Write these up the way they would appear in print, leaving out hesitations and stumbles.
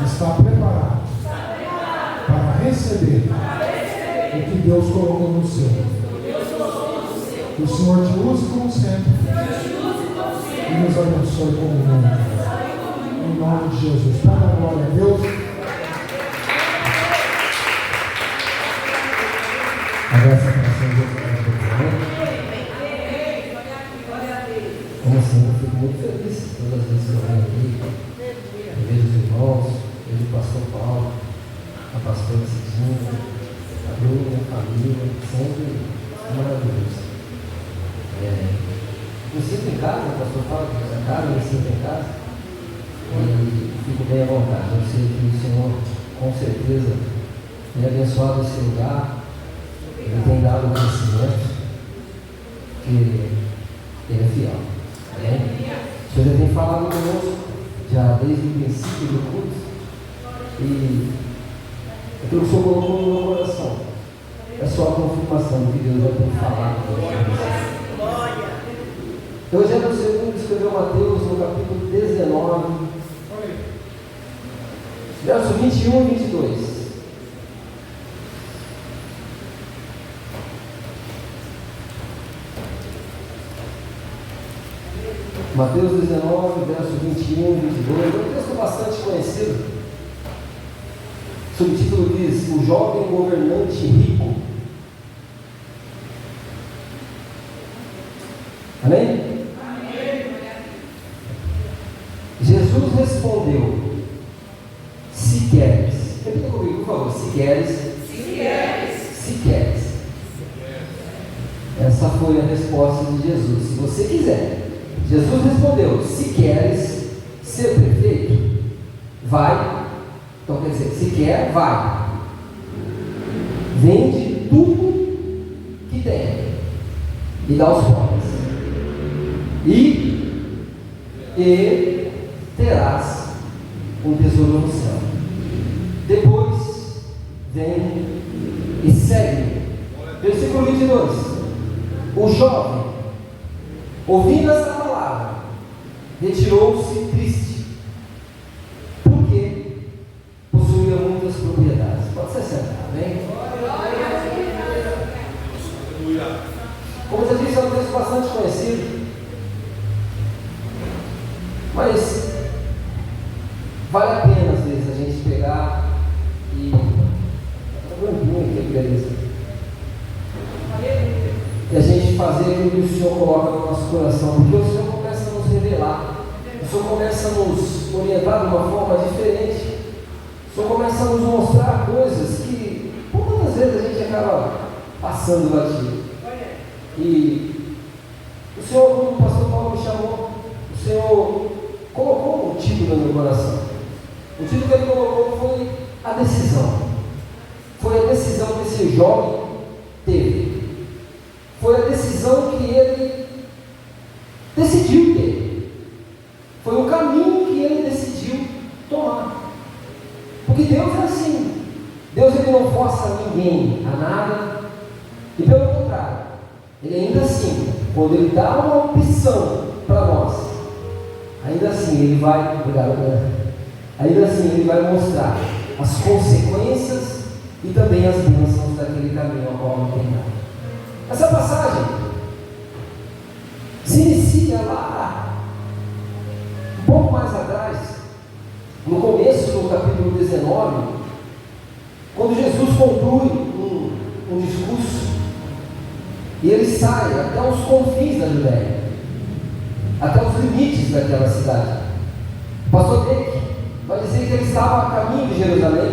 está preparado para receber o que Deus colocou no seu. Que o Senhor te use como sempre e nos abençoe como nunca. Em nome de Jesus. Para a glória a Deus. Agradeço a canção de Deus. Como assim, eu fico muito feliz todas as vezes que eu venho aqui. Eu vejo os irmãos, vejo o pastor Paulo, a pastora Cidinha, a Bruna, a família, sempre maravilhoso. Me sinto em casa, o pastor fala que é casa, me sinto em casa e fico bem à vontade. Eu sei que o Senhor, com certeza, tem abençoado esse lugar, Ele tem dado o crescimento, que Ele é fiel. O Senhor já tem falado conosco, já desde o princípio do culto, e aquilo que o Senhor colocou no meu coração é só a confirmação de que Deus já tem falado conosco. O Evangelho segundo escreveu Mateus no capítulo 19, verso 21 e 22. Mateus 19, verso 21 e 22. É um texto bastante conhecido. O subtítulo diz: O jovem governante rico. Amém? Jesus respondeu: se queres. Repita comigo, por favor. Se queres. Se queres. Se queres. Essa foi a resposta de Jesus. Se você quiser. Jesus respondeu: se queres ser perfeito, vai. Então quer dizer, se quer, vai. Vende tudo que tem e dá aos pobres. E terás um tesouro no céu. Depois vem e segue. Versículo 22. O jovem, ouvindo essa palavra, retirou-se triste, porque possuía muitas propriedades. Pode ser sentado, hein? Como eu disse, é um texto bastante conhecido, mas vale a pena às vezes a gente pegar e a gente fazer aquilo que o Senhor coloca no nosso coração, porque o Senhor começa a nos revelar, o Senhor começa a nos orientar de uma forma diferente, o Senhor começa a nos mostrar coisas que muitas vezes a gente acaba passando batido. E o Senhor, quando o pastor Paulo me chamou, o Senhor colocou um título no meu coração. O título que ele colocou foi a decisão. Foi a decisão que esse jovem teve. Foi a decisão que ele decidiu ter. Foi o caminho que ele decidiu tomar. Porque Deus é assim. Deus ele não força ninguém a nada. E pelo contrário, Ele ainda assim, quando Ele dá uma opção para nós, ainda assim Ele vai, ainda assim Ele vai mostrar as consequências e também as bênçãos daquele caminho ao qual Ele tem dado. Essa passagem se inicia lá, um pouco mais atrás, no começo do capítulo 19, quando Jesus conclui um discurso e ele sai até os confins da Judéia, até os limites daquela cidade. O pastor Deck vai dizer que ele estava a caminho de Jerusalém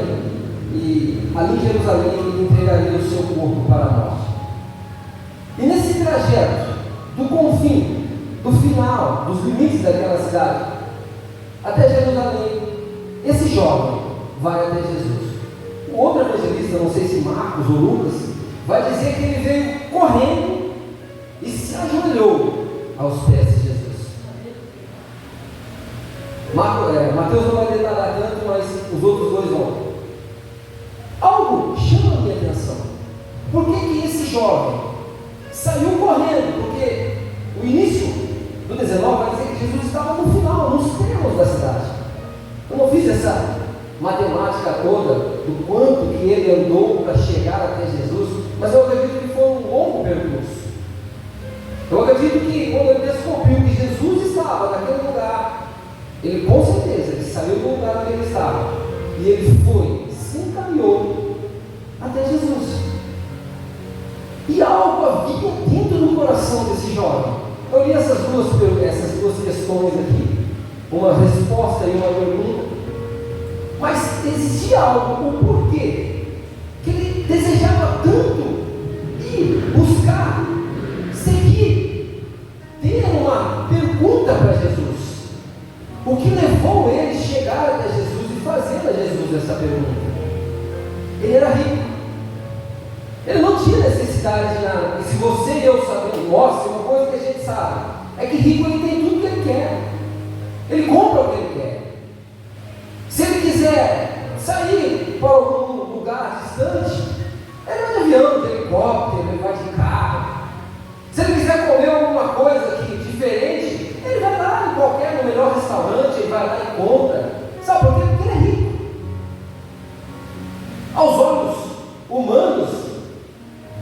e ali em Jerusalém ele entregaria o seu corpo para a morte. E nesse trajeto do confim, do final, dos limites daquela cidade até Jerusalém, esse jovem vai até Jesus. O outro evangelista, não sei se Marcos ou Lucas, vai dizer que ele veio correndo e se ajoelhou aos pés de Jesus. Mateus não vai detalhar tanto, mas os outros dois vão. Algo chama a minha atenção. Por que esse jovem saiu correndo? Porque o início do 19 vai dizer que Jesus estava no final, nos termos da cidade. Eu não fiz matemática toda do quanto que ele andou para chegar até Jesus, mas eu acredito que foi um longo percurso. Eu acredito que quando ele descobriu que Jesus estava naquele lugar, ele com certeza ele saiu do lugar onde ele estava e ele foi, se encaminhou até Jesus. E algo havia dentro do coração desse jovem. Eu li essas duas questões aqui, uma resposta e uma pergunta, mas existia algo, o porquê que ele desejava tanto ir buscar, seguir, ter uma pergunta para Jesus. O que levou ele a chegar até Jesus e fazer a Jesus essa pergunta? Ele era rico. Ele não tinha necessidade de nada. E se você e eu sabemos, nossa, uma coisa que a gente sabe é que rico ele tem tudo que ele quer. Ele compra o que ele quer. Se ele quiser sair para algum lugar distante, ele vai de avião, de helicóptero, ele vai de carro. Se ele quiser comer alguma coisa aqui diferente, ele vai lá no melhor restaurante, ele vai lá e compra. Sabe por quê? Porque ele é rico. Aos olhos humanos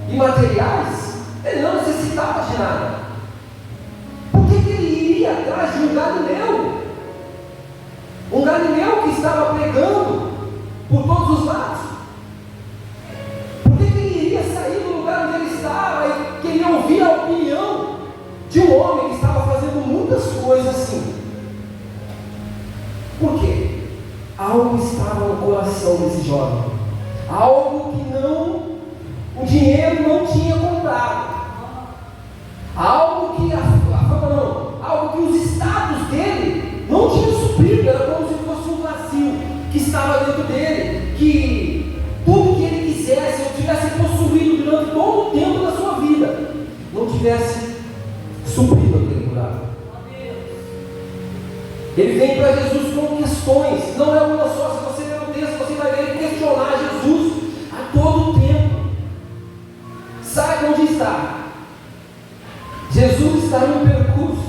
e materiais, ele não necessitava de nada. Por que ele iria atrás de um Galileu? Um Galileu que estava pregando por todos os lados. Por que ele iria sair do lugar onde ele estava e queria ouvir a opinião de um homem que estava fazendo muitas coisas assim? Por quê? Algo estava no coração desse jovem. Algo que o dinheiro não tinha comprado. Algo que algo que os status dele não tinha suprido. Era como se fosse um vazio que estava dentro dele, que tudo que ele quisesse, ou tivesse possuído durante todo o tempo da sua vida, não tivesse suprido aquele buraco. Ele vem para Jesus com questões, não é uma só. Se você ler o texto, você vai ver ele questionar Jesus a todo o tempo. Sabe onde está? Jesus está em um percurso.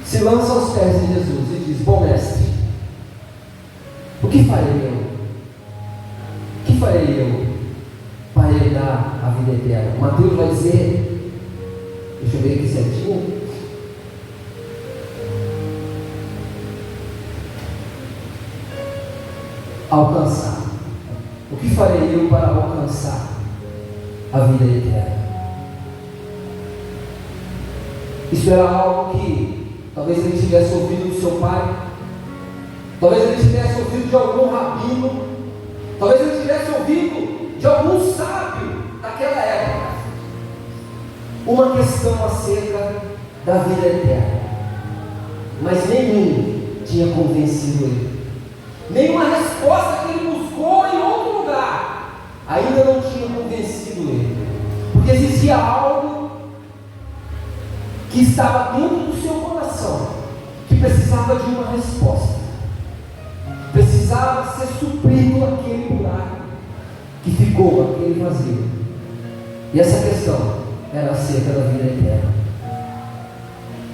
Se lança aos pés de Jesus e diz: bom mestre, o que farei eu? O que farei eu para herdar a vida eterna? Mateus vai dizer, deixa eu ver aqui certinho. Alcançar. O que farei eu para alcançar a vida eterna? Isso era algo que talvez ele tivesse ouvido do seu pai, talvez ele tivesse ouvido de algum rabino, talvez ele tivesse ouvido de algum sábio daquela época, uma questão acerca da vida eterna, mas nenhum tinha convencido ele. Nenhuma resposta que ele buscou em outro lugar ainda não tinha convencido ele, porque existia algo que estava dentro do seu coração, que precisava de uma resposta, precisava ser suprido aquele buraco que ficou, aquele vazio. E essa questão era acerca da vida eterna.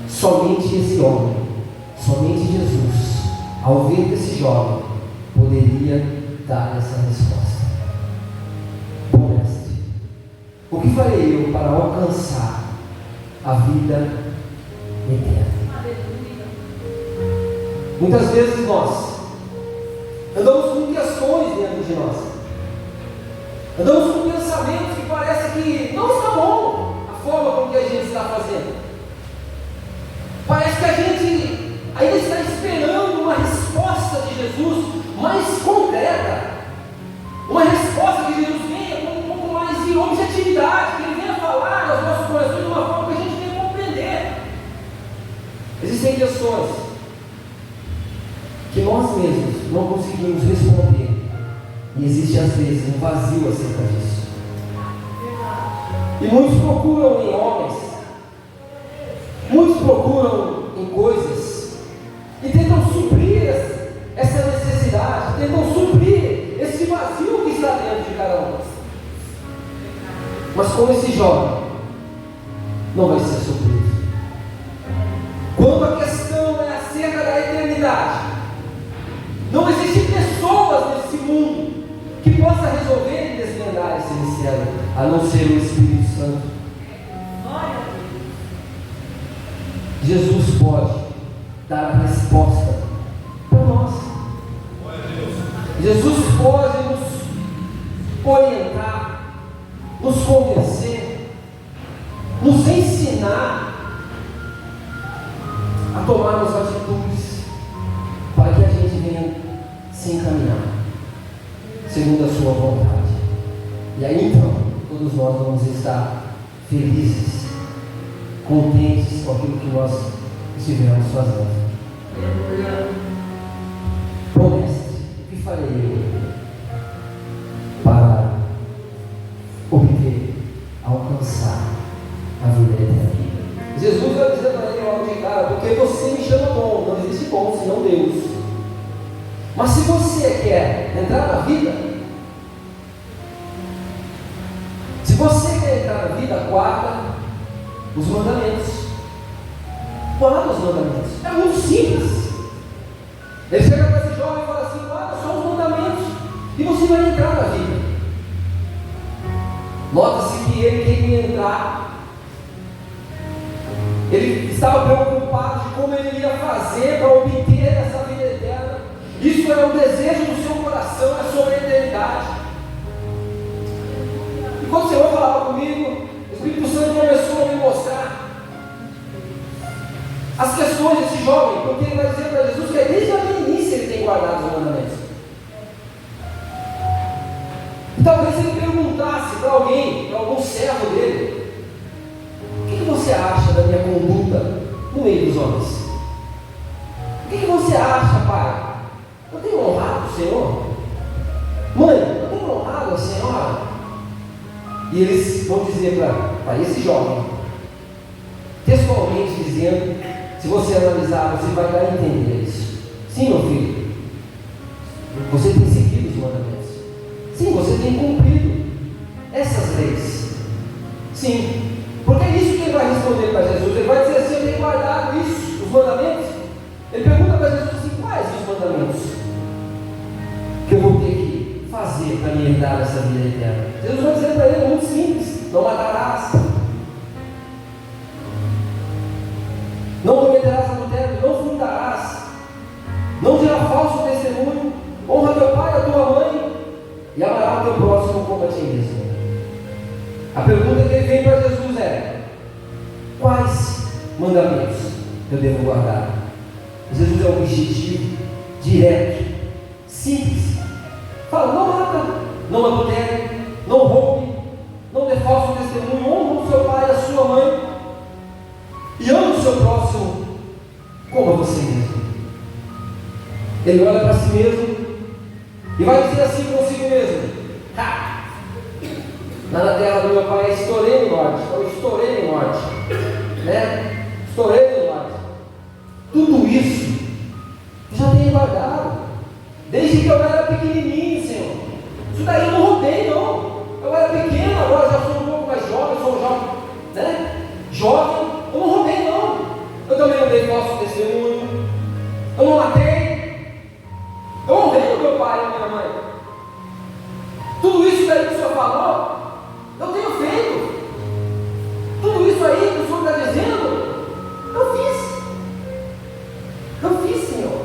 Somente esse homem, somente Jesus, ao ver desse jovem, poderia dar essa resposta. Bom mestre, o que farei eu para alcançar a vida eterna? Muitas vezes nós andamos com questões dentro de nós, andamos com pensamentos que parece que não está bom a forma como que a gente está fazendo. Parece que a gente ainda está esperando uma resposta de Jesus mais concreta, uma resposta que Jesus venha com um pouco mais de objetividade, que Ele venha falar aos nossos corações de uma forma que a gente venha compreender. Existem questões que nós mesmos não conseguimos responder, e existe às vezes um vazio acerca disso. E muitos procuram em homens, muitos procuram em coisas, e tentam suprir essa necessidade, tentam suprir esse vazio que está dentro de cada um. Mas como esse jovem, não vai ser suprido. Quando a questão é acerca da eternidade, possa resolver e desvendar esse mistério, a não ser o Espírito Santo. Jesus pode dar a resposta para nós. Jesus pode nos orientar, nos convencer, nos ensinar a tomarmos atitudes para que a gente venha se encaminhar segundo a sua vontade. E aí então, todos nós vamos estar felizes, contentes com aquilo que nós estivemos fazendo. Bom, mestre, o que farei eu para obter, alcançar a vida eterna? Jesus vai dizer para ele logo de cara: porque você me chama bom, não existe bom senão Deus. Mas se você quer entrar na vida, se você quer entrar na vida, guarda os mandamentos. Guarda os mandamentos. É muito simples. Ele chega para esse jovem e fala assim: guarda só os mandamentos e você vai entrar na vida. Nota-se que ele queria entrar. Ele estava preocupado de como ele ia fazer para obter essa vida eterna. Isso é um desejo do seu coração, é sobre a eternidade. E quando o Senhor falava comigo, o Espírito Santo começou a me mostrar as questões desse jovem, porque ele vai dizer para Jesus que desde o início ele tem guardado os mandamentos. E talvez ele perguntasse para alguém, para algum servo dele: o que você acha da minha conduta no meio dos homens? O que você acha, pai? Eu tenho honrado o Senhor? Mãe, eu tenho honrado a senhora? E eles vão dizer para esse jovem, textualmente dizendo, se você analisar, você vai dar a entender isso. Sim, meu filho, você tem seguido os mandamentos. Sim, você tem cumprido essas leis. Sim, porque é isso que ele vai responder para Jesus. Ele vai dizer assim: eu tenho guardado isso, os mandamentos. Ele pergunta para Jesus assim: quais os mandamentos que eu vou ter que fazer para me herdar essa vida eterna? Jesus vai dizer para ele: é muito simples. Não matarás, não cometerás adultério, não furtarás, não dirás falso testemunho, honra teu pai e a tua mãe, e amará o teu próximo como a ti mesmo. A pergunta que ele vem para Jesus é: quais mandamentos eu devo guardar? Jesus é um objetivo direto, simples. Fala: não mata, não adultere, não roube, não dê falso testemunho, honra o seu pai e a sua mãe, e ama o seu próximo como a você mesmo. Ele olha para si mesmo e vai dizer assim consigo mesmo: lá na terra do meu pai estourei no norte, eu estourei no norte, né? Estourei no norte. Tudo isso eu já tenho guardado, desde que eu era pequenininho, Senhor. Isso daí eu não roubei, não. Eu era pequeno, agora já sou um pouco mais jovem, sou um jovem, né? Jovem, eu não roubei, não. Eu também não dei falso testemunho, eu não matei, eu honrei o meu pai e a minha mãe. Tudo isso daí que o Senhor falou, eu tenho feito. Tudo isso aí que o Senhor está dizendo, eu fiz. Eu fiz, Senhor.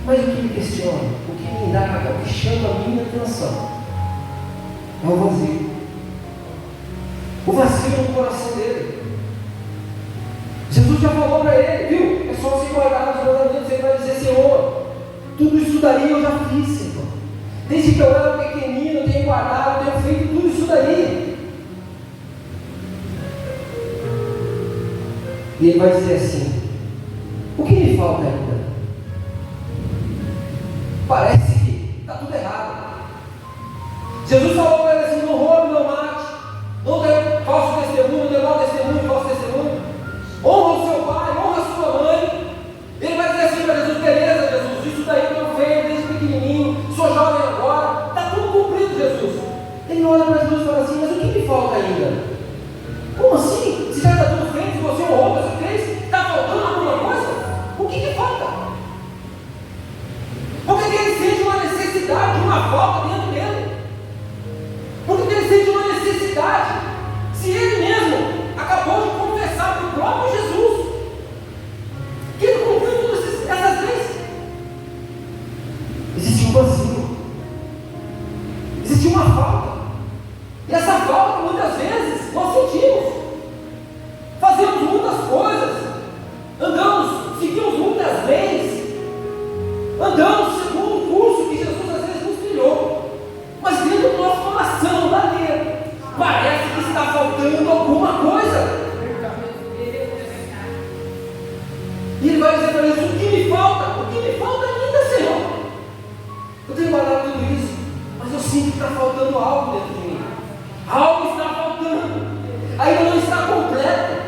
Mas o que me questiona, o que me indaga, o que chama a minha atenção é o vazio. O vazio no coração dele. Jesus já falou para ele, viu? É só você guardar os mandamentos. Ele vai dizer: Senhor, tudo isso daí eu já fiz, Senhor. Desde que eu era pequenino, eu tenho guardado, eu tenho feito tudo isso daí. E ele vai dizer assim: o que me falta ainda? Parece que está tudo errado. Jesus falou para ele assim: não roube, não mate, não dê falso testemunho, não dê mau testemunho, falso testemunho, honra o seu pai, honra a sua mãe. Ele vai dizer assim para Jesus: beleza, Jesus, isso daí eu tenho feito desde pequenininho, sou jovem agora, está tudo cumprido, Jesus. Ele olha para Jesus e fala assim: mas o que me falta ainda? Como assim? Se já está tudo feito, se você honrou, você fez, está faltando alguma coisa? O que falta? Porque ele sente uma necessidade, uma falta dentro dele. andamos segundo o curso que Jesus às vezes nos trilhou, mas dentro do nosso coração, lá dentro, parece que está faltando alguma coisa. E ele vai dizer para eles: o que me falta? O que me falta ainda, Senhor? Eu tenho guardado tudo isso, mas eu sinto que está faltando algo dentro de mim. Algo está faltando, ainda não está completo.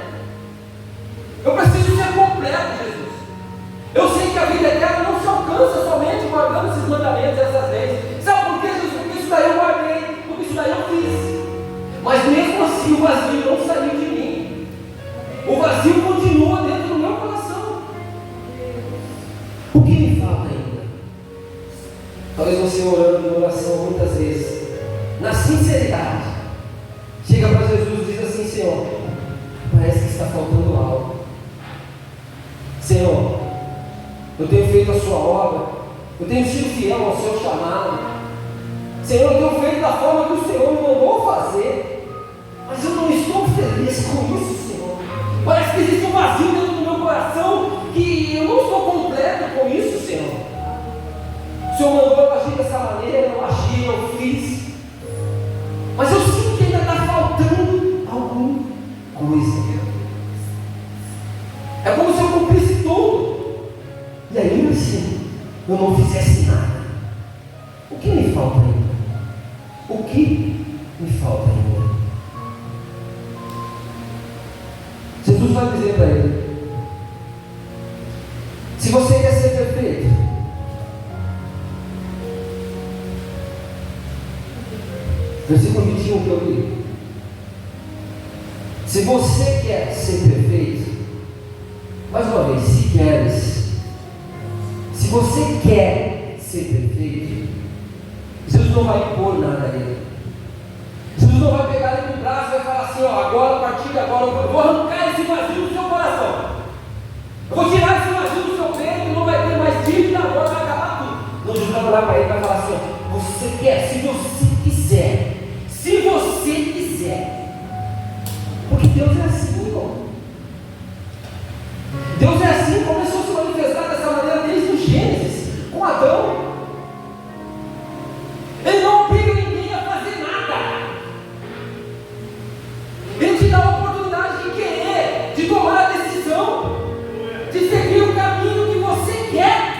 Eu preciso ser completo, Jesus. Eu sei que a vida eterna não se alcança somente guardando esses mandamentos e essas leis. Sabe por quê, Jesus? Porque isso daí eu guardei, porque isso daí eu fiz. Mas mesmo assim o vazio não saiu de mim. O vazio continua dentro do meu coração. O que me falta ainda? Talvez você orando em oração muitas vezes, na sinceridade, chega para Jesus e diz assim: Senhor, parece que está faltando algo. Senhor, eu tenho feito a sua obra, eu tenho sido fiel ao seu chamado. Senhor, eu tenho feito da forma que o Senhor me mandou fazer, mas eu não estou feliz com isso, Senhor. Parece que existe um vazio dentro do meu coração, que eu não estou completo com isso, Senhor. O Senhor mandou eu agir dessa maneira, eu agi, eu fiz, mas eu sinto que ainda está faltando alguma coisa. É como se eu cumprisse tudo e ainda assim eu não fizesse nada. O que me falta ainda? O que me falta ainda? Jesus vai dizer para ele: se você quer ser perfeito, versículo 21 que eu li, se você quer ser perfeito, mais uma vez, se você quer ser perfeito, Jesus não vai impor nada a ele. Jesus não vai pegar ele no braço e vai falar assim: ó, agora, a partir de agora, eu vou arrancar esse vazio do seu coração. Eu vou tirar esse vazio do seu peito, não vai ter mais dívida, agora vai acabar tudo. Não, Jesus vai olhar para ele e vai falar assim: ó, você quer, se você quiser. Se você quiser. Porque Deus é assim, irmão. Deus é assim, começou a se manifestar dessa maneira desde o Gênesis, com Adão. Ele não obriga ninguém a fazer nada. Ele te dá a oportunidade de querer, de tomar a decisão, de seguir o caminho que você quer.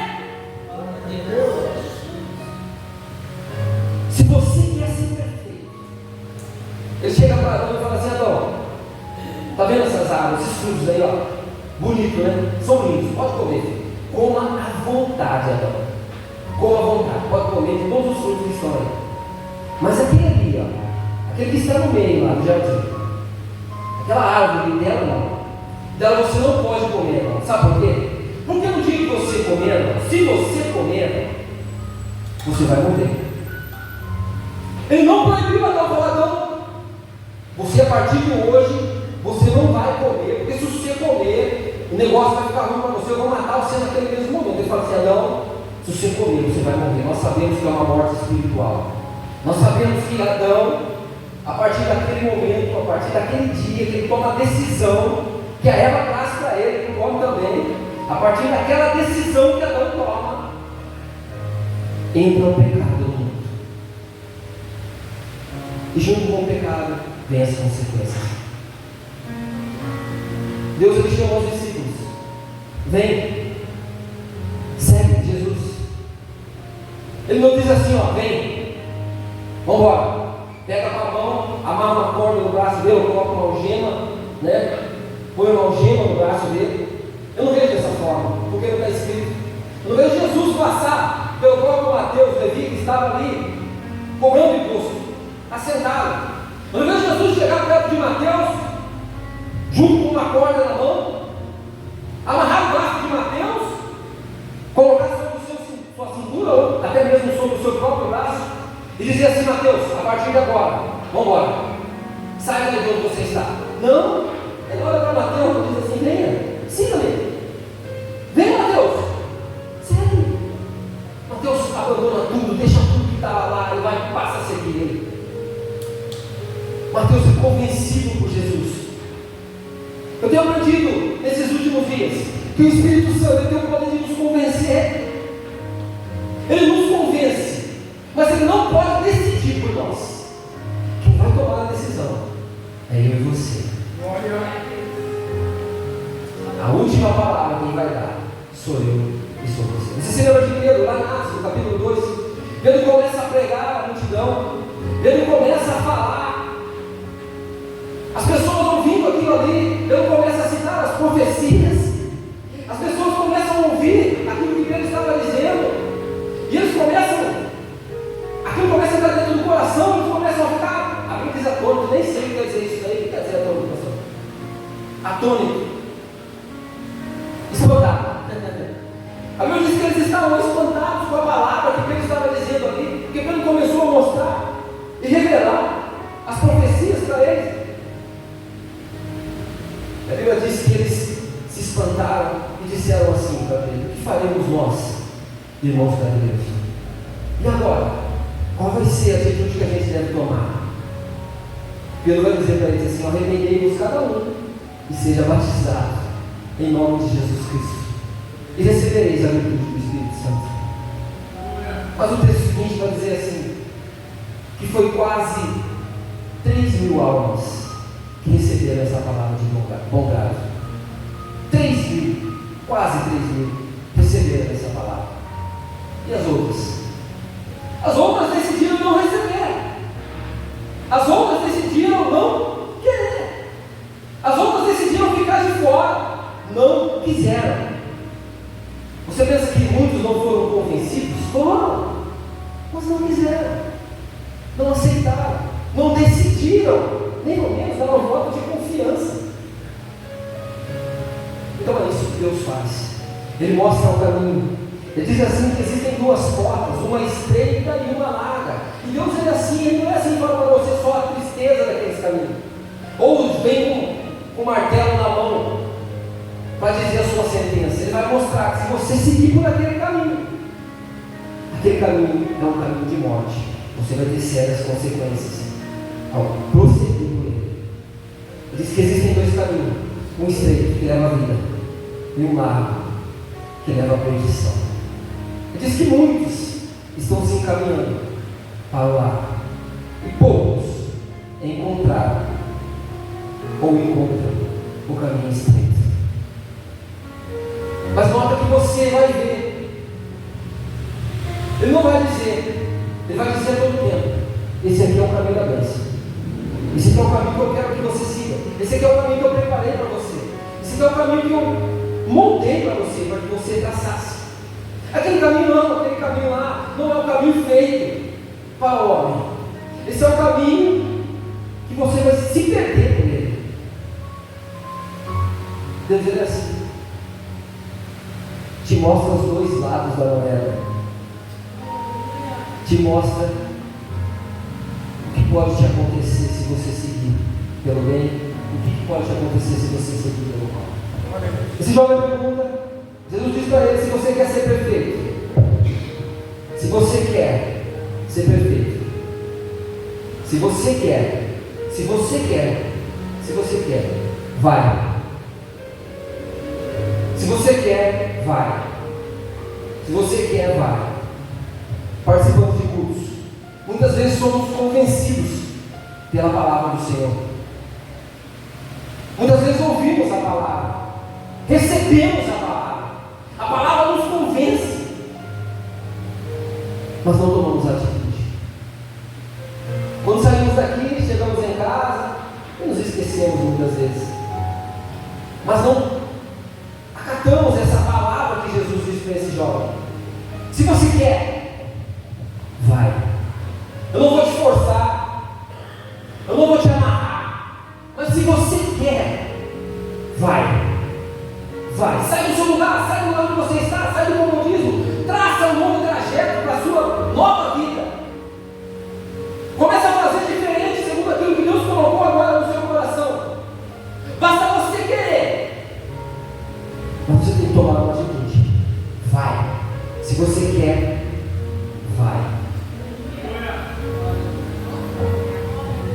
Se você quer ser perfeito, ele chega para Adão e fala assim: Adão, está vendo essas árvores, esses frutos aí, ó? Bonito, né? São lindos, pode comer. Coma à vontade, Adão. Coma à vontade, pode comer de todos os frutos que estão aí. Mas aquele ali, ó, aquele que está no meio lá do jardim, aquela árvore dela não. Dela você não pode comer, não. Sabe por quê? Porque no dia que você comer, não, se você comer, você vai morrer. Ele não proibiu Adão, falou: Adão, você a partir de hoje, você não vai comer, porque se você comer, o negócio vai ficar ruim para você, eu vou matar você naquele mesmo momento. Ele fala assim: Adão, se você comer, você vai morrer. Nós sabemos que é uma morte espiritual. Nós sabemos que Adão, a partir daquele momento, a partir daquele dia que ele toma a decisão, que a Eva traz para ele, ele come também, a partir daquela decisão que Adão toma, entra o pecado no mundo. E junto com o pecado vem as consequências. Deus ele chamou os discípulos: vem, segue Jesus. Ele não diz assim: ó, vem, vamos embora, pega com a mão, amarra uma corda no braço dele, coloca uma algema, né? Põe uma algema no braço dele. Eu não vejo dessa forma, porque não está escrito. Eu não vejo Jesus passar pelo próprio Mateus, Levi, que estava ali comendo imposto, assentado. Eu não vejo Jesus chegar perto de Mateus, junto com uma corda na mão, amarrar o braço de Mateus, colocar sobre sua cintura, ou até mesmo sobre o seu próprio braço, e dizer assim: Mateus, a partir de agora, vamos embora, saia de onde você está. Não, ele olha para Mateus e diz assim: venha, siga-me, vem, Mateus, segue. Mateus abandona tudo, deixa tudo que estava lá e passa a seguir ele. Mateus é convencido por Jesus. Eu tenho aprendido nesses últimos dias que o Espírito Santo tem o poder de nos convencer. multidão, ele começa a falar, as pessoas ouvindo aquilo ali, ele começa a citar as profecias, as pessoas começam a ouvir aquilo que Pedro estava dizendo, e eles começam, aquilo começa a entrar dentro do coração, eles começam a ficar, a Bíblia diz atônito, nem sei o que quer dizer isso aí, o que quer dizer atônito, pastor? Atônito, espantado. A Bíblia diz que eles estavam espantados com a palavra que Pedro estava dizendo ali, porque Pedro começou a mostrar e revelar as profecias para eles. A Bíblia diz que eles se espantaram e disseram assim para Pedro: o que faremos nós, irmãos da igreja? E agora? Qual vai ser a atitude que a gente deve tomar? Pedro vai dizer para eles assim: arrependei-vos cada um e seja batizado em nome de Jesus Cristo, e recebereis a virtude do Espírito Santo. Mas o texto seguinte vai dizer assim, que foi quase 3.000 almas que receberam essa palavra de bom grado. 3.000, quase 3.000 receberam essa palavra. E as outras? As outras decidiram não receber. As outras decidiram não querer. As outras decidiram ficar de fora. Não quiseram. Você pensa que muitos não foram convencidos? Foram, mas não quiseram, não aceitaram, não decidiram, nem ao menos dar um voto de confiança. Então é isso que Deus faz. Ele mostra o caminho. Ele diz assim que existem duas portas, uma estreita e uma larga. E Deus é assim, Ele não é assim para você só a tristeza daqueles caminhos. Ou vem com o martelo na mão para dizer a sua sentença. Ele vai mostrar que se você seguir por aquele caminho, aquele caminho é um caminho de morte. Você vai ter sérias consequências ao prosseguir por ele. Ele diz que existem dois caminhos: um estreito que leva à vida e um largo que leva à perdição. Ele diz que muitos estão se encaminhando para o largo e poucos encontraram ou encontram o caminho estreito. Mas nota que você vai ver, ele não vai dizer, ele vai dizer todo o tempo: esse aqui é o caminho da bênção, esse aqui é o caminho que eu quero que você siga, esse aqui é o caminho que eu preparei para você, esse aqui é o caminho que eu montei para que você traçasse. Aquele caminho não, aquele caminho lá não é o caminho feito para o homem. Esse é o caminho que você vai se perder por ele. Deus é assim, te mostra os dois lados da moeda, te mostra o que pode te acontecer se você seguir pelo bem, o que pode te acontecer se você seguir pelo mal. Esse jovem pergunta, Jesus diz para ele: se você quer ser perfeito, se você quer ser perfeito, se você quer, vai. Se você quer, vai. Se você quer, vai. Participando de cultos. Muitas vezes somos convencidos pela palavra do Senhor. Muitas vezes ouvimos a palavra, recebemos a palavra nos convence, mas não tomamos atitude. Quando saímos daqui, chegamos em casa e nos esquecemos muitas vezes, mas não acatamos essa palavra que Jesus disse para esse jovem: se você quer, vai. Eu não vou te forçar, eu não vou te amarrar, mas se você quer, vai. Vai, sai do seu lugar, sai do lugar onde você está, sai do comodismo, traça um novo trajeto para a sua nova vida. Começa a fazer diferente segundo aquilo que Deus colocou agora no seu coração. Basta você querer, mas você tem que tomar uma atitude. Vai. Se você quer, vai.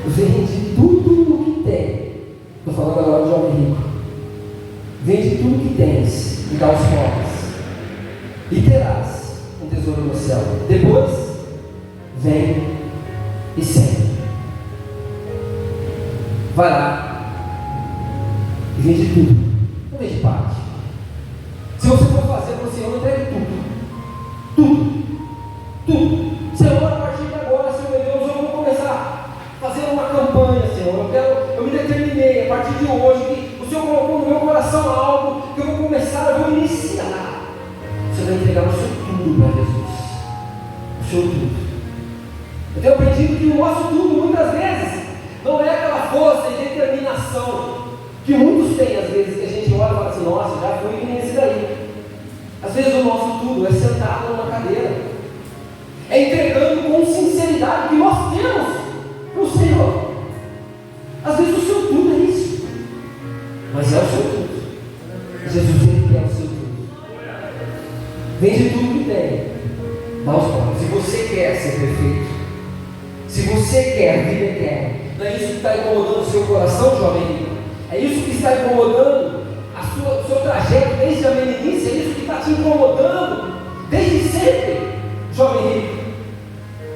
Vende tudo o que tem. Estou falando agora de jovem rico. Vende tudo que tens e dá aos pobres, e terás um tesouro no céu. Depois, vem e segue. Vai lá e vende tudo. Não vende parte. Se você for fazer para o Senhor, entregue tudo. Tudo. Tudo. Senhor, a partir de agora, Senhor meu Deus, tudo para Jesus. O seu tudo. Eu tenho aprendido que o nosso tudo, muitas vezes, não é aquela força e determinação que muitos têm, às vezes, que a gente olha e fala assim, nossa, já fui que nem esse daí. Às vezes o nosso tudo é sentado numa cadeira, é entregando com sinceridade o que nós temos para o Senhor. Às vezes o seu tudo é isso, mas é o seu tudo. Jesus sempre quer o seu tudo. Vende tudo que tem, dá os pobres. Se você quer ser perfeito, se você quer vida eterna, não é isso que está incomodando o seu coração, jovem rico? É isso que está incomodando o seu trajeto desde a meninice? É isso que está te incomodando desde sempre, jovem rico?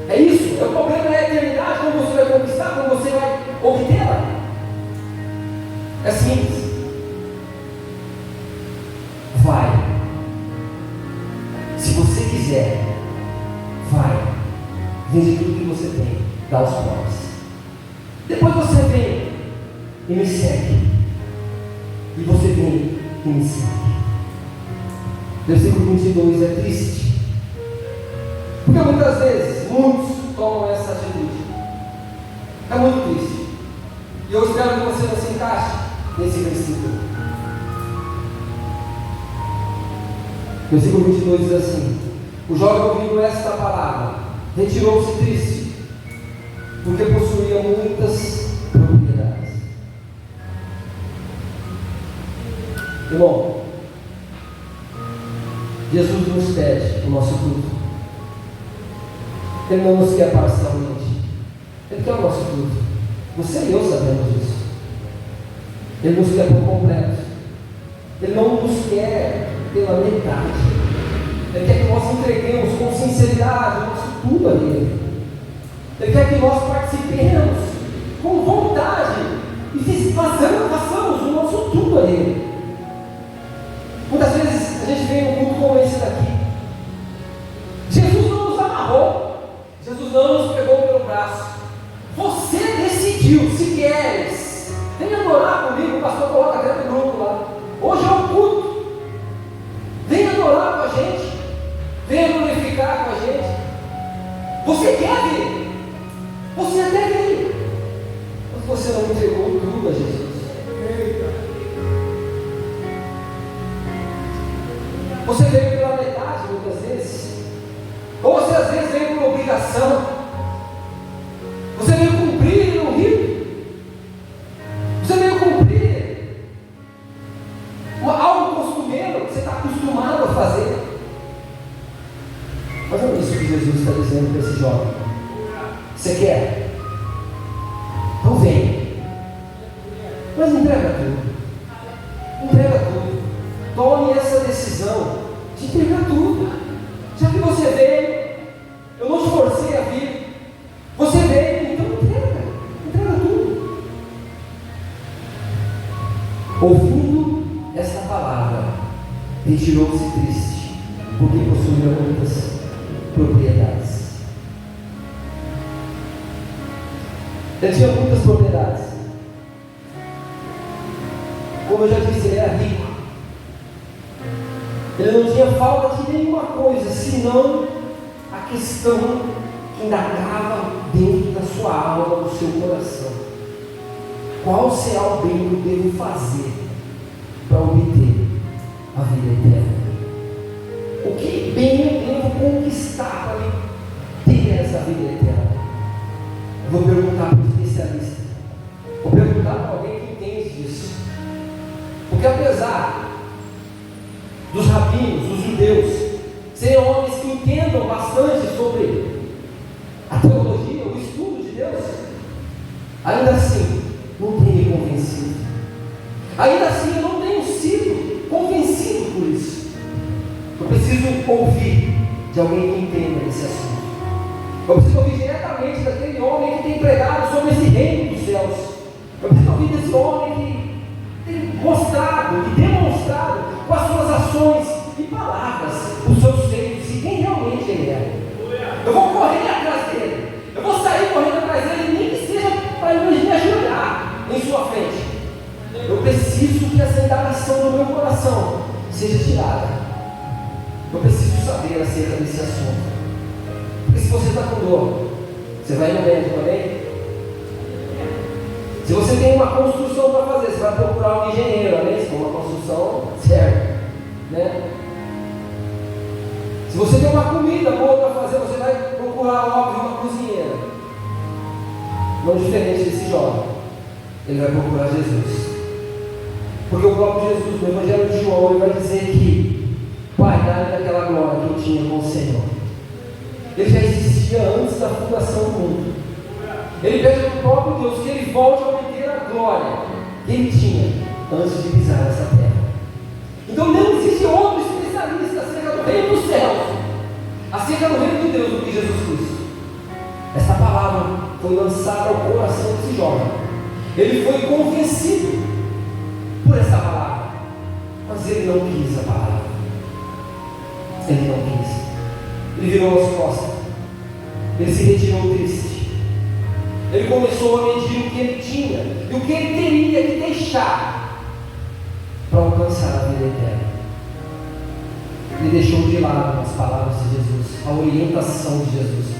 É isso? É o problema da eternidade, como você vai conquistar, como você vai obtê-la? É simples. Vai. Se você quiser, vai. Vende tudo que você tem, dá aos pobres. Depois você vem e me segue. E você vem e me segue. Versículo 22 é triste, porque muitas vezes, muitos tomam essa atitude. É muito triste. E eu espero que você não se encaixe nesse versículo. Versículo 22 diz assim: o jovem, ouvindo esta palavra, retirou-se triste, porque possuía muitas propriedades. Irmão, Jesus nos pede o nosso tudo. Ele não nos quer parcialmente, Ele quer o nosso tudo. Você e eu sabemos disso. Ele nos quer por completo. Ele não nos quer pela metade. Ele quer que nós entreguemos com sinceridade o nosso tudo a Ele. Ele quer que nós participemos com vontade e façamos o nosso tudo a Ele. Muitas vezes a gente vem num culto como esse daqui. Jesus não nos amarrou, Jesus não nos pegou pelo braço. Você decidiu, se queres, vem adorar comigo. O pastor coloca até no grupo lá. Hoje é um culto. Vem adorar com a gente, vem glorificar com a gente. Você quer vir? Você até veio, mas você não entregou tudo a Jesus. Você veio pela metade muitas vezes, ou você às vezes veio por obrigação. Você veio cumprir e não rir. Você veio cumprir algo costumeiro que você está acostumado a fazer. Mas não é isso que Jesus está dizendo para esse jovem. Você quer? Então vem. Mas entrega tudo. Entrega tudo. Tome essa decisão de entregar tudo. Já que você veio, eu não te forcei a vir. Você veio, então entrega. Entrega tudo. Ouvindo esta palavra, retirou-se triste, porque possuía muitas propriedades. Ele tinha muitas propriedades. Como eu já disse, ele era rico. Ele não tinha falta de nenhuma coisa, senão a questão que indagava dentro da sua alma, do seu coração. Qual será o bem que eu devo fazer para obter a vida eterna? O que bem eu devo conquistar para ter essa vida eterna? Eu vou perguntar para o especialista. Vou perguntar para alguém que entende disso. Porque apesar dos rabinos, dos judeus, serem homens que entendam bastante sobre a teologia, o estudo de Deus, ainda assim não tem me convencido. Ainda assim eu não tenho sido convencido por isso. Eu preciso ouvir de alguém que entenda esse assunto. Eu preciso ouvir diretamente daquele homem que tem pregado sobre esse reino dos céus. Eu preciso ouvir desse homem que tem mostrado e demonstrado com as suas ações e palavras os seus feitos e quem realmente ele é. Eu vou correr atrás dele. Eu vou sair correndo atrás dele, nem que seja para me ajoelhar em sua frente. Eu preciso que essa indagação do meu coração seja tirada. Eu preciso saber acerca desse assunto. Porque se você está com dor, você vai no médico, amém? Se você tem uma construção para fazer, você vai procurar um engenheiro, amém? Se for uma construção certa, né? Se você tem uma comida boa para fazer, você vai procurar, óbvio, uma cozinheira. Não diferente desse jovem. Ele vai procurar Jesus. Porque o próprio Jesus, no Evangelho de João, ele vai dizer que Pai, dá-me daquela glória que eu tinha com o Senhor. Ele já existia antes da fundação do mundo. Ele pede ao próprio Deus que ele volte a obter a glória que ele tinha antes de pisar nessa terra. Então não existe outro especialista acerca do reino dos céus, acerca do reino de Deus, do que Jesus Cristo. Essa palavra foi lançada ao coração desse jovem. Ele foi convencido por essa palavra, mas ele não quis a palavra. Ele não quis. Ele virou as costas. Ele se retirou triste. Ele começou a medir o que ele tinha e o que ele teria que deixar para alcançar a vida eterna. Ele deixou de lado as palavras de Jesus, a orientação de Jesus.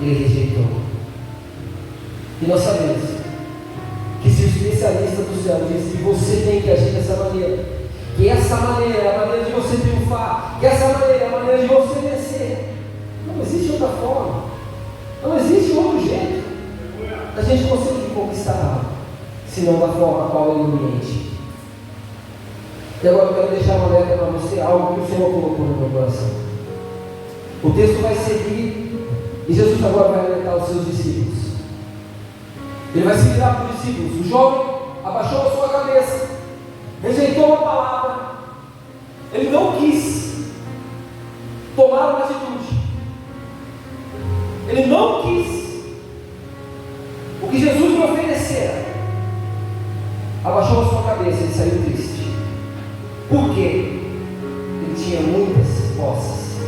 Ele rejeitou. E nós sabemos que se o especialista do céu diz que você tem que agir dessa maneira, que essa maneira é a maneira de você triunfar, que essa maneira é a maneira de você vencer, não existe outra forma, não existe outro jeito a gente conseguir conquistar algo, senão da forma a qual ele oriente. E agora eu quero deixar uma alerta para você, algo que o Senhor colocou no meu coração. O texto vai seguir e Jesus agora vai alertar os seus discípulos. Ele vai se virar para os discípulos. O jovem abaixou a sua cabeça, rejeitou a palavra, ele não quis tomar uma atitude, ele não quis o que Jesus lhe oferecera. Abaixou a sua cabeça e saiu triste. Por quê? Ele tinha muitas posses.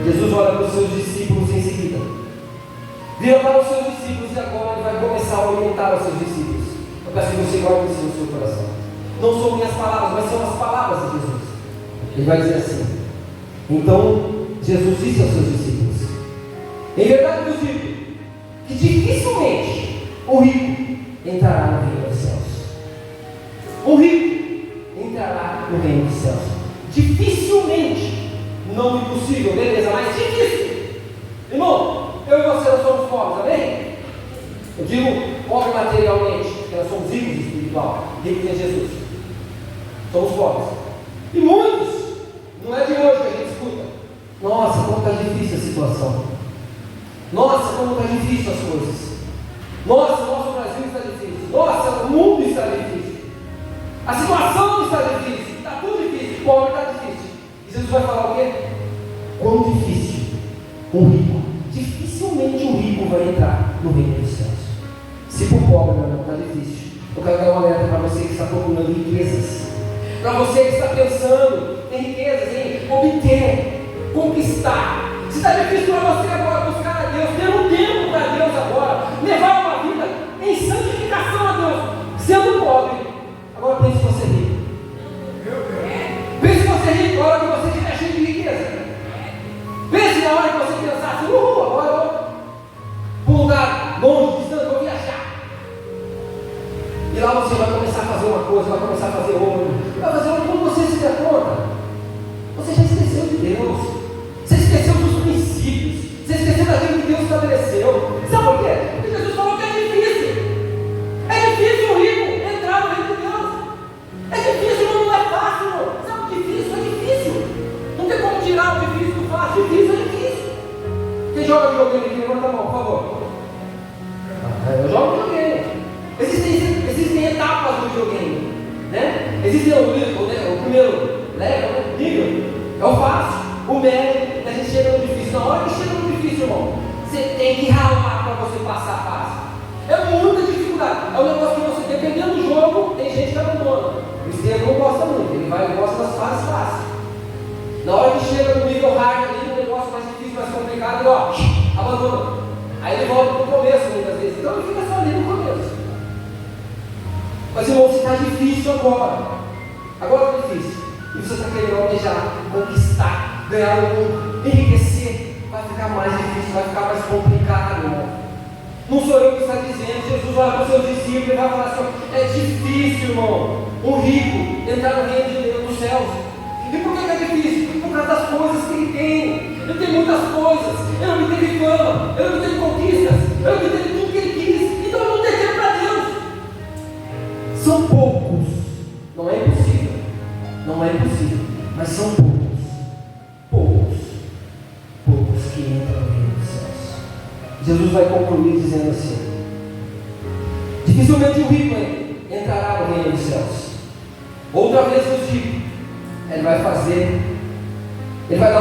Jesus olha para os seus discípulos em seguida, vira para os seus discípulos e agora ele vai começar a orientar os seus discípulos. Eu peço que você guarde isso no seu coração. Não são minhas palavras, mas são as palavras de Jesus. Ele vai dizer assim: então Jesus disse aos seus discípulos: em verdade vos digo que dificilmente o rico entrará no reino dos céus. O rico entrará no reino dos céus. Dificilmente, não impossível, beleza, mas difícil. Irmão, eu e você nós somos pobres, amém? Eu digo pobre materialmente, porque nós somos ricos espiritual, ricos em Jesus. Somos pobres. E muitos, não é de hoje que a gente escuta: nossa, como está difícil a situação. Nossa, como está difícil as coisas. Nossa, o nosso Brasil está difícil. Nossa, o mundo está difícil. A situação está difícil. Está tudo difícil. O pobre está difícil. E Jesus vai falar o quê? Quão difícil o rico. Dificilmente o rico vai entrar no reino dos céus. Se para o pobre, meu irmão, está difícil, eu quero dar uma alerta para você que está procurando riquezas. Para você que está pensando em riquezas, em obter, conquistar. Se está difícil para você agora buscar a Deus, ter um tempo para Deus agora, levar uma vida em santificação a Deus, sendo pobre, agora pense em você rico. Pense em você rico na hora que você estiver cheio de riqueza. Pense na hora que você pensar assim: agora eu vou para um lugar longe, distante, vou viajar. E lá você vai começar a fazer uma coisa, vai começar a fazer outra. Vai fazer outra. Quando você se der conta, você já esqueceu de Deus. Você esqueceu dos princípios. Você esqueceu daquilo que Deus estabeleceu. Sabe por quê? Porque Jesus falou que é difícil. É difícil o rico entrar no reino de Deus. É difícil, não é fácil. Sabe, difícil é difícil. Não tem como tirar o difícil do fácil. Difícil é difícil. Quem joga videogame aqui, levanta a mão, por favor. Eu jogo videogame. Existem etapas do videogame, né? Existe o primeiro nível, é o fácil, o médio, a gente chega no difícil. Na hora que chega no difícil, irmão, você tem que ralar para você passar fácil. É muita dificuldade. É um negócio que você, dependendo do jogo, tem gente que abandona. O Estevam não gosta muito, ele gosta das fases fáceis. Na hora que chega no nível hard ali, um negócio mais difícil, mais complicado, ele abandona. Aí ele volta para o começo muitas vezes. Então ele fica só ali no começo. Mas, irmão, se está difícil agora está difícil, e você está querendo almejar, conquistar, ganhar o mundo, enriquecer, vai ficar mais difícil, vai ficar mais complicado, irmão. Não sou eu que está dizendo. Jesus olha para os seus discípulos e vai falar assim: é difícil, irmão, um rico entrar no reino de Deus dos céus. E por que é difícil? Por causa das coisas que ele tem. Ele tem muitas coisas. Ele não teve fama, ele não teve conquistas, ele não teve tudo que ele quis. Então ele não tem tempo para Deus. São poucos. Não é impossível. Não é impossível. Mas são poucos. Poucos que entram no reino dos céus. Jesus vai concluir dizendo assim: dificilmente o rico entrará no reino dos céus. Outra vez vos digo, ele vai dar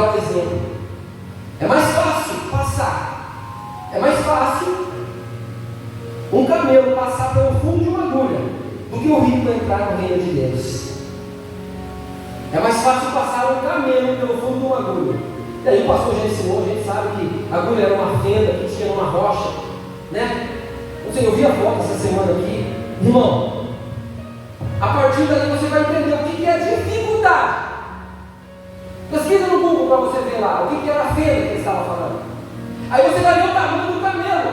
um exemplo. É mais fácil passar, é mais fácil um camelo passar pelo fundo de uma agulha do que o rico entrar no reino de Deus. É mais fácil passar um camelo pelo fundo de uma agulha. E aí o pastor já ensinou, a gente sabe que a agulha era uma fenda que tinha uma rocha, né? Não sei, eu vi a foto essa semana aqui. Irmão, a partir daí você vai entender o que é dificuldade. Pesquisa no Google para você ver lá o que era a fenda que ele estava falando. Aí você vai ver o tamanho do camelo.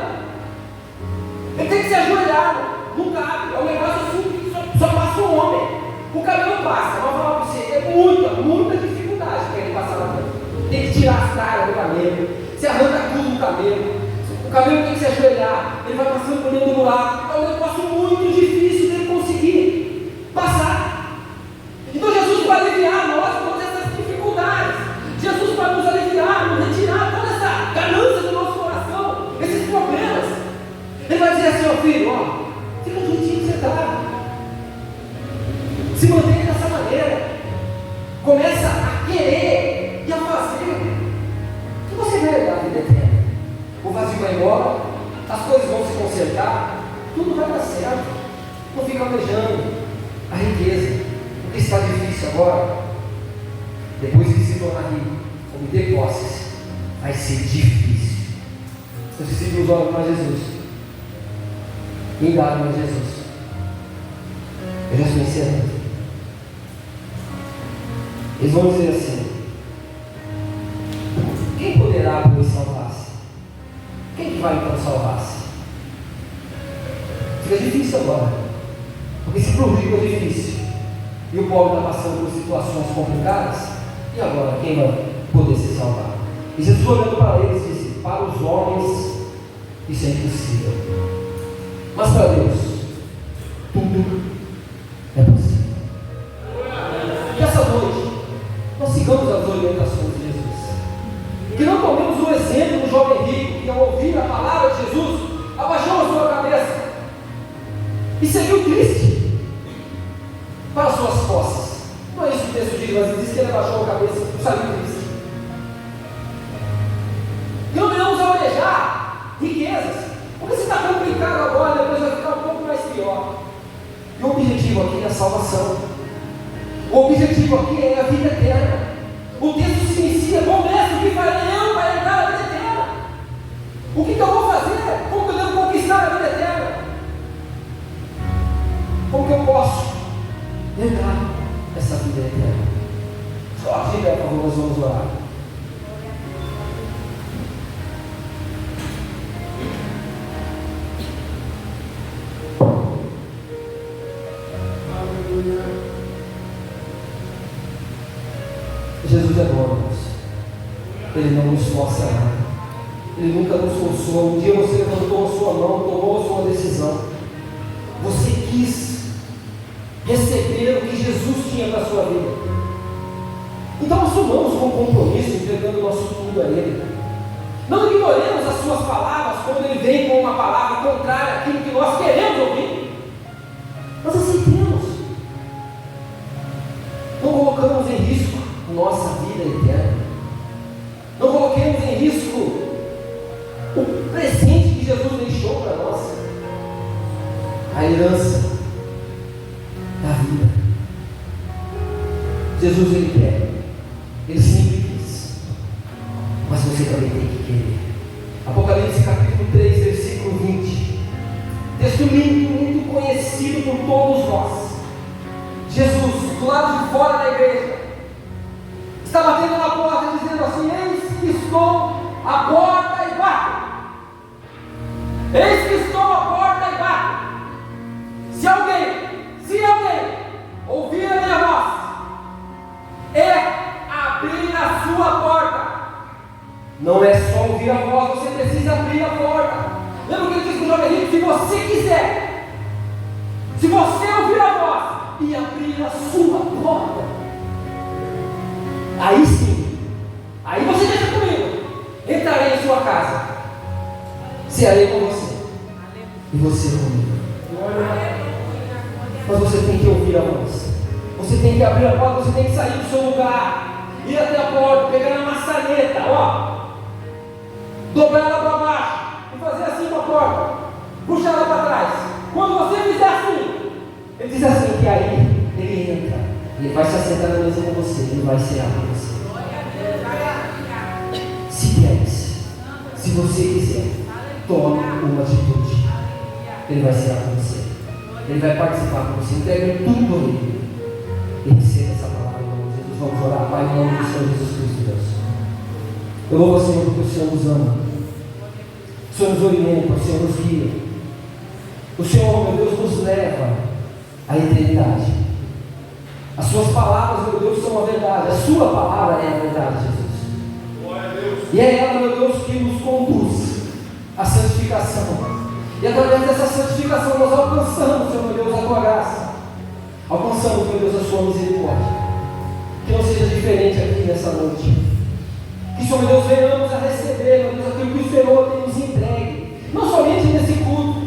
Ele tem que se ajoelhar, não cabe. É um negócio assim que só passa um homem. O camelo passa, mas vou falar para você, é muita dificuldade para ele passar na frente. Tem que tirar as caras do camelo, você arranca tudo do camelo. O camelo tem que se ajoelhar, ele vai passando por dentro do buraco. É um negócio muito difícil dele conseguir passar. Então Jesus vai aliviar nós todas essas dificuldades. Jesus vai nos aliviar, nos retirar toda essa ganância do nosso coração, esses problemas. Ele vai dizer assim: ó filho, ó, fica do jeitinho que você está. Se mantenha dessa maneira. Começa a querer e a fazer. Que você vai dar a vida eterna. O vazio vai embora, as coisas vão se consertar, tudo vai dar certo. Não fica almejando a riqueza. O que está difícil agora, depois de se tornar rico, obter posses, vai ser difícil. Os discípulos olham para Jesus e indagam a Jesus: eu já estou encerrando. Eles vão dizer assim: quem poderá pois salvar-se? Quem que vai então salvar-se? Fica difícil agora, porque se para o rico é difícil e o pobre está passando por situações complicadas, e agora quem vai poder se salvar? E Jesus, olhando para eles, disse: para os homens isso é impossível, mas para Deus tudo é possível. Que essa noite nós sigamos as orientações de Jesus, que não tomemos o exemplo do jovem rico que, ao ouvir a palavra de Jesus, abaixou a sua cabeça e seguiu triste para as suas posses. Não é isso que o texto diz, mas diz que ele abaixou a cabeça e saiu triste. E não devemos almejar riquezas, porque se está complicado agora, depois vai ficar um pouco mais pior. E o objetivo aqui é a salvação. O objetivo aqui é a vida eterna. O texto se inicia: bom mestre, o que farei eu para entrar na vida eterna? O que eu vou fazer? Como que eu devo conquistar a vida eterna? Como que eu posso entrar nessa vida eterna? Só diga, por favor, nós vamos orar. Jesus é bom, irmãos. Ele não nos força nada. Ele nunca nos forçou. Um dia você levantou a sua mão, tomou a sua decisão. Você quis receber o que Jesus tinha para a sua vida. Então assumamos com compromisso, entregando o nosso tudo a Ele. Não ignoremos as suas palavras quando Ele vem com uma palavra contrária àquilo que nós queremos ouvir. Nós aceitemos. Não colocamos em risco nossa vida eterna. Não coloquemos em risco o presente que Jesus deixou para nós, a herança da vida. Jesus, Ele quer, Ele sempre quis, mas você também tem que querer. Apocalipse capítulo 3, versículo 20, texto lindo, muito conhecido por todos nós. Jesus, do lado de fora da igreja, está está batendo na porta dizendo assim: eis que estou à porta e bato. Eis que estou à porta e bato. Se alguém ouvir a minha voz, é abrir a sua porta. Não é só ouvir a voz, você precisa abrir a porta. Lembra o que ele disse para o jovem rico? Se você quiser, se você ouvir a voz e abrir a sua porta, aí sim, aí você deixa comigo, entrarei em sua casa, cearei com você, e você comigo. Mas você tem que ouvir a voz, você tem que abrir a porta, você tem que sair do seu lugar, ir até a porta, pegar a maçaneta, dobrar ela para baixo e fazer assim com a porta, puxar ela para trás. Quando você fizer assim, ele diz assim que aí ele entra, ele vai se assentar na mesa com você, ele vai cear com você. Se queres, se você quiser, tome uma atitude, ele vai cear com você, ele vai participar com você, entregue tudo a ele. E receba essa palavra em nome de Jesus. Vamos orar. Pai, em nome do Senhor Jesus Cristo, Deus. Eu louvo ao Senhor porque o Senhor nos ama, o Senhor nos orienta, o Senhor nos guia, o Senhor, meu Deus, nos leva à eternidade. As suas palavras, meu Deus, são a verdade, a sua palavra é a verdade, Jesus. E é ela, meu Deus, que nos conduz à santificação. E através dessa santificação nós alcançamos, Senhor, meu Deus, a tua graça. Alcançamos, meu Deus, a sua misericórdia. Que não seja diferente aqui nessa noite. Que, Senhor, meu Deus, venhamos a receber, meu Deus, aquilo que o Senhor tem nos entregue. Não somente nesse culto,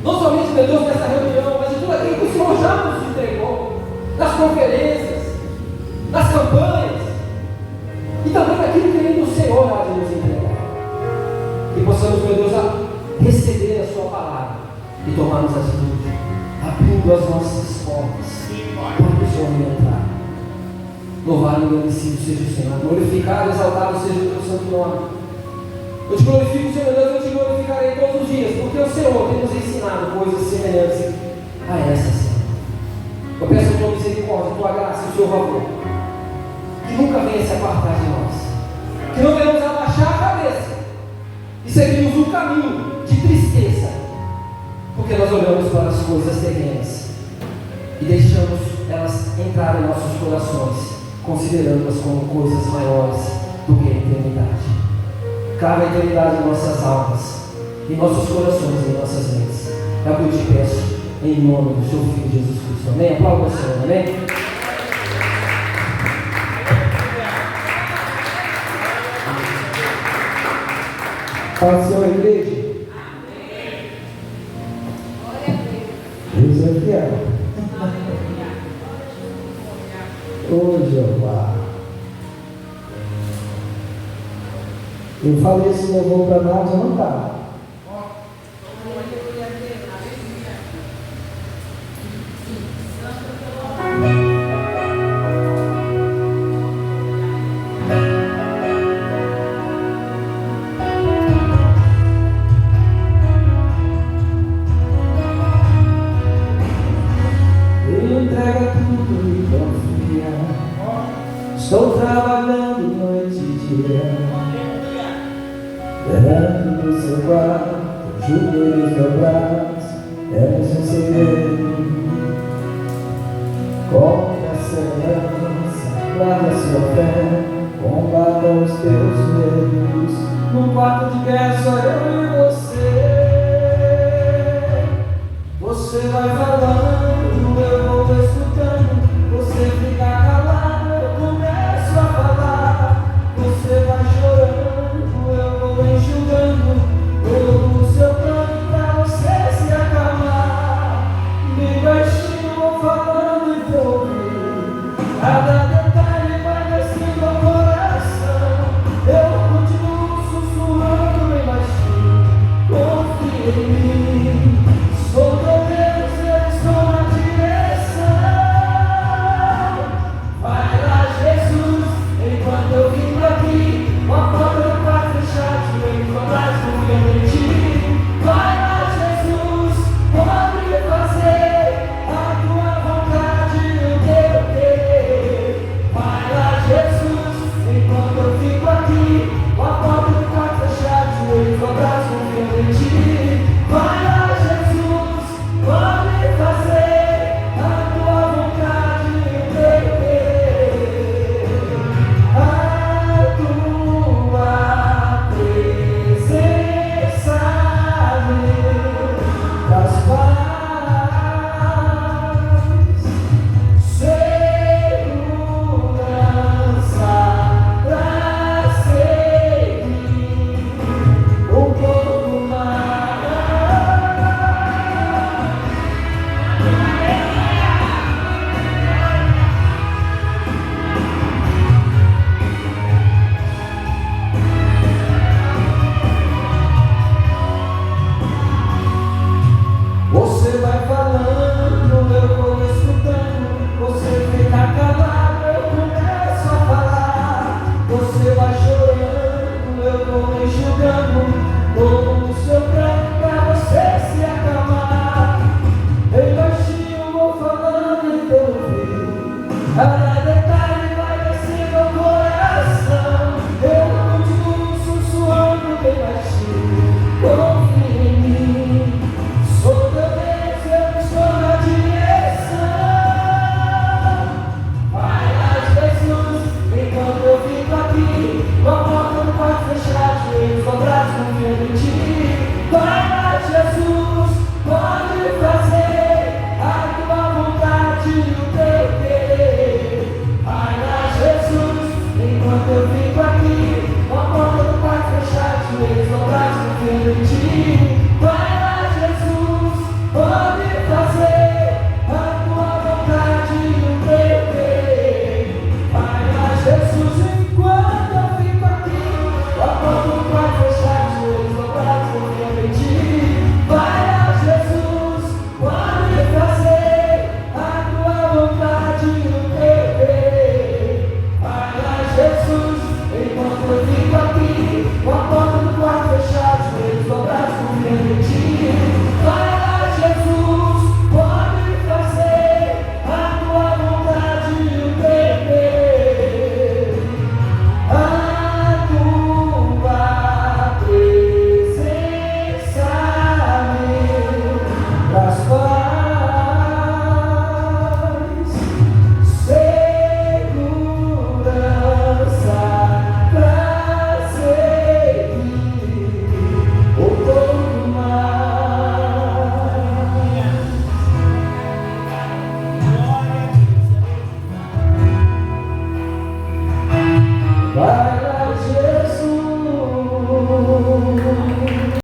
não somente, meu Deus, nessa reunião, mas de tudo aquilo que o Senhor já nos entregou. Nas conferências, nas campanhas. E também naquilo que Ele do Senhor há de nos entregar. Que possamos, meu Deus, receber a sua palavra e tomarmos atitude, abrindo as nossas portas para o Senhor entrar. Louvado e agradecido seja o Senhor, glorificado e exaltado seja o teu santo nome. Eu te glorifico, Senhor Deus, eu te glorificarei todos os dias, porque o Senhor tem nos ensinado coisas semelhantes a essa, Senhor. Eu peço a tua misericórdia, a tua graça, o teu favor, que nunca venha se apartar de nós, que não venhamos abaixar a cabeça e seguirmos um caminho de tristeza, porque nós olhamos para as coisas terrenas e deixamos elas entrar em nossos corações, considerando-as como coisas maiores do que a eternidade. Crava a eternidade em nossas almas, em nossos corações, em nossas mentes. É o que eu te peço, em nome do seu Filho Jesus Cristo. Amém? Aplauda o Senhor, amém? Paz do Senhor, igreja. Deus é fiel. Ô Jeová, eu falei se levou para nada, não está. Ele entrega tudo e confia. Estou trabalhando noite e dia, dentro do seu quarto, joelhos dobrados, temos um segredo. Com perseverança, guarda sua fé, combata os teus medos. Num quarto de guerra só eu e você. Você vai falando, eu vou escutando. Você fica calado, eu começo a falar. Você vai chorando, eu vou enxugando todo o seu plano pra você se acalmar. Me baixinho vou falando e vou ouvir. Cada detalhe vai descendo ao coração. Eu eu estou me julgando, estou no seu canto pra você se acalmar. Bem baixinho vou falando em teu ouvido, cada detalhe vai descer meu coração. Eu não continuo sussurrando bem baixinho, confia em mim, sou teu Deus, eu estou na direção. Vai lá, Jesus, enquanto eu fico aqui, com a porta do quarto fechada, joelhos dobrados, confiando em ti. Vai lá, Jesus, pode fazer a tua vontade e o teu querer. Vai lá, Jesus, enquanto eu fico aqui, com a porta do quarto fechada, joelhos dobrados, confiando em ti. Vai lá, Jesus, pode fazer a tua vontade e o teu querer. Vai lá, Jesus, enquanto eu fico aqui, com a porta do quarto fechada, joelhos dobrados, confiando em ti. Vai lá, Jesus, pode fazer a tua vontade e o teu querer. Vai lá, Jesus, enquanto eu fico aqui, com a porta do quarto fechada, joelhos dobrados, confiando em ti. Vai lá, Jesus, pode fazer a tua vontade e o teu querer. A tua presença me traz paz, segurança pra seguir o pouco mais. Vai